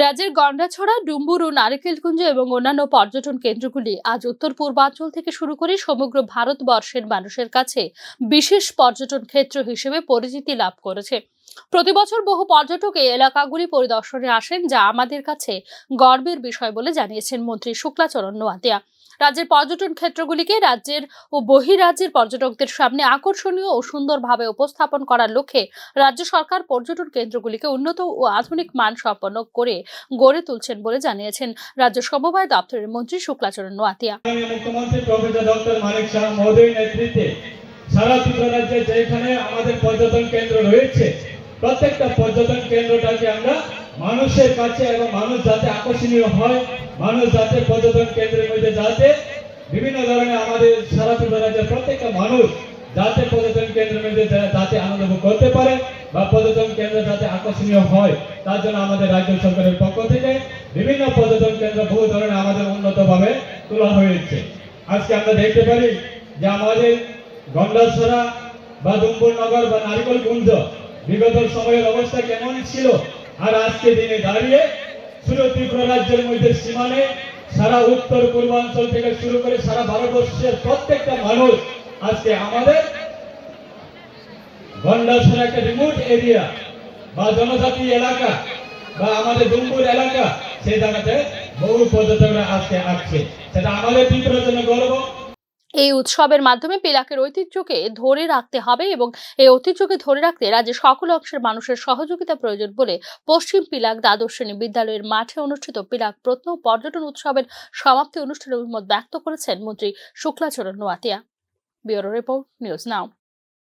রাজ্যের গন্ডাছড়া, ডুম্বুরু, নারিকেলকুঞ্জ এবং অন্যান্য পর্যটন কেন্দ্রগুলি আজ উত্তর পূর্বাঞ্চল থেকে শুরু করে সমগ্র ভারতবর্ষের মানুষের কাছে বিশেষ পর্যটন ক্ষেত্র হিসেবে পরিচিতি লাভ করেছে। প্রতি বছর বহু পর্যটক এই এলাকাগুলি পরিদর্শনে আসেন, যা আমাদের কাছে গর্বের বিষয় বলে জানিয়েছেন মন্ত্রী শুক্লাচরণ নোয়াতিয়া। রাজ্যের পর্যটন ক্ষেত্রগুলিকে রাজ্যের ও বহিরাজ্যের পর্যটকদের সামনে আকর্ষণীয় ও সুন্দরভাবে উপস্থাপন করার লক্ষ্যে রাজ্য সরকার পর্যটন কেন্দ্রগুলিকে উন্নত ও আধুনিক মান সম্পন্ন করে গড়ে তুলছেন বলে জানিয়েছেন রাজ্য সমবায় দপ্তরের মন্ত্রী শুক্লাচরণ নোয়াতিয়া। মুখ্যমন্ত্রী প্রফেসর ডক্টর মানিক শাহ মহোদয়ের নেতৃত্বে সারা ত্রিপুরা রাজ্যে যেখানে আমাদের পর্যটন কেন্দ্র রয়েছে, প্রত্যেকটা পর্যটন কেন্দ্রটাকে আমরা মানুষের কাছে এবং মানুষ যাতে আকর্ষণীয় হয়, মানুষ যাতে পর্যটন কেন্দ্রের মধ্যে যাতে বিভিন্ন ধরনের আমাদের সারা ত্রিপুরা রাজ্যের প্রত্যেকটা মানুষ যাতে পর্যটন কেন্দ্রের মধ্যে যাতে আনন্দ ভোগ করতে পারে বা পর্যটন কেন্দ্র যাতে আকর্ষণীয় হয়, তার জন্য আমাদের রাজ্য সরকারের পক্ষ থেকে বিভিন্ন পর্যটন কেন্দ্র বহু ধরনের আমাদের উন্নতভাবে তোলা হয়েছে। আজকে আমরা দেখতে পারি যে আমাদের গন্ডাছড়া বা ডুম্বুরনগর বা নারিকেলকুঞ্জ বিগত সময়ের অবস্থা কেমন ছিল, আর আজকে দিনে দাঁড়িয়ে শুধু ত্রিপুরা রাজ্যের মধ্যে সীমানে সারা উত্তর পূর্বাঞ্চল থেকে শুরু করে সারা ভারতবর্ষের প্রত্যেকটা মানুষ আজকে আমাদের গন্ডাছড়া একটা রিমোট এরিয়া বা জনজাতি এলাকা বা আমাদের ডুম্বুর এলাকা, সেই জায়গাতে বহু পর্যটকরা আজকে আসছে, সেটা আমাদের ত্রিপুরার জন্য গর্ব। এই উৎসবের মাধ্যমে পিলাকের ঐতিহ্যকে ধরে রাখতে হবে এবং এই ঐতিহ্যকে ধরে রাখতে রাজ্যের সকল অংশের মানুষের সহযোগিতা প্রয়োজন বলে পশ্চিম পিলাক দ্বাদশ শ্রেণী বিদ্যালয়ের মাঠে অনুষ্ঠিত পিলাক প্রত্ন পর্যটন উৎসবের সমাপ্তি অনুষ্ঠানে মত ব্যক্ত করেছেন মন্ত্রী Shuklacharan Noatia. Bureau report, news now.